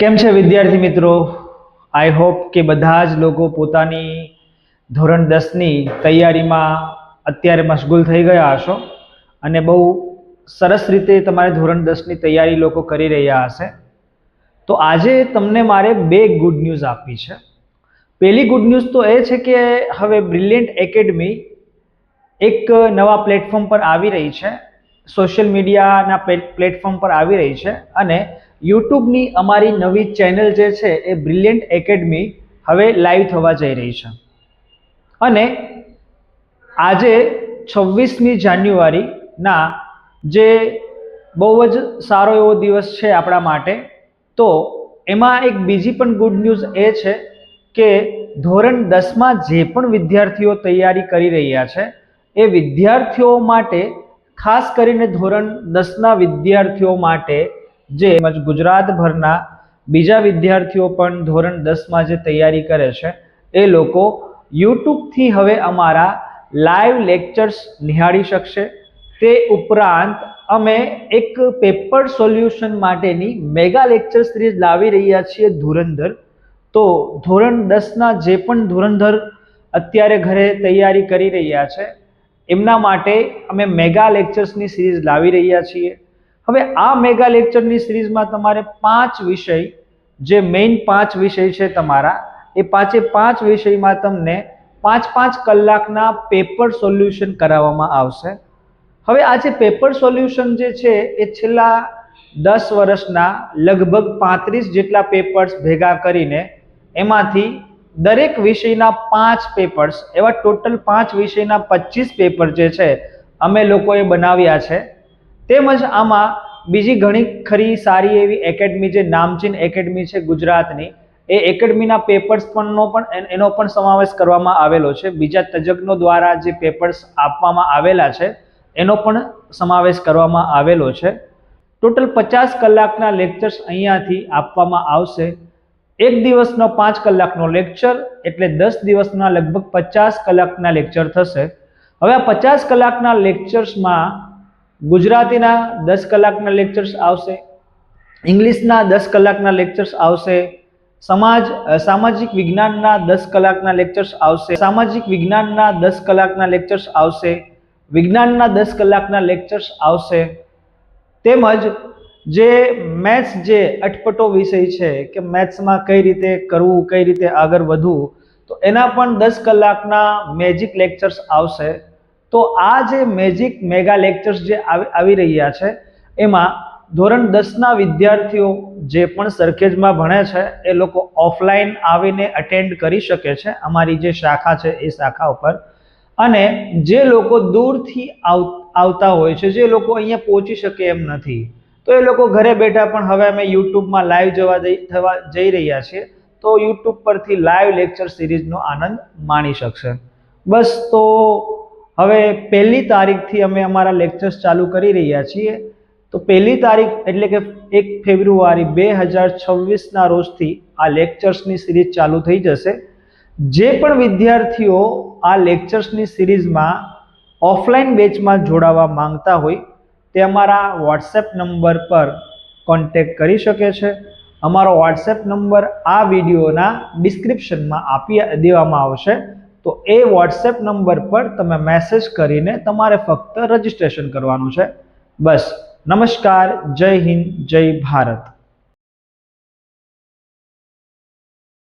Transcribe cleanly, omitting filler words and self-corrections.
કેમ છે વિદ્યાર્થી મિત્રો? આઈ હોપ કે બધા જ લોકો પોતાની ધોરણ 10 ની તૈયારીમાં અત્યારે મશગુલ થઈ ગયા હશો અને બહુ સરસ રીતે તમારે ધોરણ 10 ની તૈયારી લોકો કરી રહ્યા હશે. તો આજે તમને મારે બે ગુડ ન્યૂઝ આપવી છે. પહેલી ગુડ ન્યૂઝ તો એ છે કે હવે બ્રિલિયન્ટ એકેડમી એક નવા પ્લેટફોર્મ પર આવી રહી છે, સોશિયલ મીડિયાના પ્લેટફોર્મ પર આવી રહી છે અને યુટ્યુબની અમારી નવી ચેનલ જે છે એ બ્રિલિયન્ટ એકેડમી હવે લાઈવ થવા જઈ રહી છે. અને આજે 26મી જાન્યુઆરીના જે બહુ જ સારો એવો દિવસ છે આપણા માટે, તો એમાં એક બીજી પણ ગુડ ન્યૂઝ એ છે કે ધોરણ 10માં જે પણ વિદ્યાર્થીઓ તૈયારી કરી રહ્યા છે એ વિદ્યાર્થીઓ માટે, ખાસ કરીને ધોરણ 10ના વિદ્યાર્થીઓ માટે, જે ગુજરાતભરના બીજા વિદ્યાર્થીઓ પણ ધોરણ 10માં જે તૈયારી કરે છે એ લોકો યુટ્યુબથી હવે અમારા લાઈવ લેક્ચર્સ નિહાળી શકશે. તે ઉપરાંત અમે એક પેપર સોલ્યુશન માટેની મેગા લેક્ચર સિરીઝ લાવી રહ્યા છીએ ધુરંધર. તો ધોરણ 10ના જે પણ ધુરંધર અત્યારે ઘરે તૈયારી કરી રહ્યા છે એમના માટે અમે મેગા લેક્ચર્સની સિરીઝ લાવી રહ્યા છીએ. હવે આ મેગા લેક્ચરની સિરીઝમાં તમારે 5 વિષય, જે મેઇન 5 વિષય છે તમારા, એ 5 વિષયમાં તમને 5 કલાકના પેપર સોલ્યુશન કરાવવામાં આવશે. હવે આ જે પેપર સોલ્યુશન જે છે એ છેલ્લા 10 વર્ષના લગભગ 35 જેટલા પેપર્સ ભેગા કરીને એમાંથી દરેક વિષયના 5 પેપર્સ, એવા ટોટલ 5 વિષયના 25 પેપર જે છે અમે લોકોએ બનાવ્યા છે. તેમજ આમાં બીજી ઘણી ખરી સારી એવી એકેડમી, જે નામચીન એકેડમી છે ગુજરાતની, એ એકેડમીના પેપર્સ એનો પણ સમાવેશ કરવામાં આવેલો છે. બીજા તજજ્ઞો દ્વારા જે પેપર્સ આપવામાં આવેલા છે એનો પણ સમાવેશ કરવામાં આવેલો છે. ટોટલ 50 કલાકના લેક્ચર્સ અહીંયાથી આપવામાં આવશે. એક દિવસનો 5 કલાકનો લેક્ચર એટલે 10 દિવસના લગભગ 50 કલાકના લેક્ચર થશે. હવે આ 50 કલાકના લેક્ચર્સમાં ગુજરાતીના 10 કલાકના લેક્ચર્સ આવશે, ઇંગ્લિશના 10 કલાકના લેક્ચર્સ આવશે, સામાજિક વિજ્ઞાનના 10 કલાકના લેક્ચર્સ આવશે, સામાજિક વિજ્ઞાનના 10 કલાકના લેક્ચર્સ આવશે, વિજ્ઞાનના 10 કલાકના લેક્ચર્સ આવશે. તેમજ જે મેથ્સ, જે અટપટો વિષય છે કે મેથ્સમાં કઈ રીતે કરવું, કઈ રીતે આગળ વધવું, તો એના પણ 10 કલાકના મેજિક લેક્ચર્સ આવશે. તો આ જે મેજિક મેગા લેક્ચર્સ જે આવી રહ્યા છે એમાં ધોરણ 10ના વિદ્યાર્થીઓ જે પણ સરખેજમાં ભણે છે એ લોકો ઓફલાઈન આવીને અટેન્ડ કરી શકે છે અમારી જે શાખા છે એ શાખા ઉપર. અને જે લોકો દૂરથી આવતા હોય છે, જે લોકો અહીંયા પહોંચી શકે એમ નથી, તો એ લોકો ઘરે બેઠા પણ હવે અમે યુટ્યુબમાં લાઈવ થવા જઈ રહ્યા છીએ, તો યુટ્યુબ પરથી લાઈવ લેક્ચર સિરીઝનો આનંદ માણી શકશે. બસ, તો હવે 1લી તારીખથી અમે અમારા લેક્ચર્સ ચાલુ કરી રહ્યા છીએ. તો 1લી તારીખ એટલે કે 1 ફેબ્રુઆરી 2026ના રોજથી આ લેક્ચર્સની સિરીઝ ચાલુ થઈ જશે. જે પણ વિદ્યાર્થીઓ આ લેક્ચર્સની સિરીઝમાં ઓફલાઈન બેચમાં જોડાવા માંગતા હોય તે અમારા વોટ્સએપ નંબર પર કોન્ટેક્ટ કરી શકે છે. અમારો વોટ્સએપ નંબર આ વિડીયોના ડિસ્ક્રિપ્શનમાં આપી દેવામાં આવશે. તો એ વોટ્સએપ નંબર પર તમે મેસેજ કરીને તમારે ફક્ત રજીસ્ટ્રેશન કરવાનું છે. બસ. નમસ્કાર, જય હિન્દ, જય ભારત.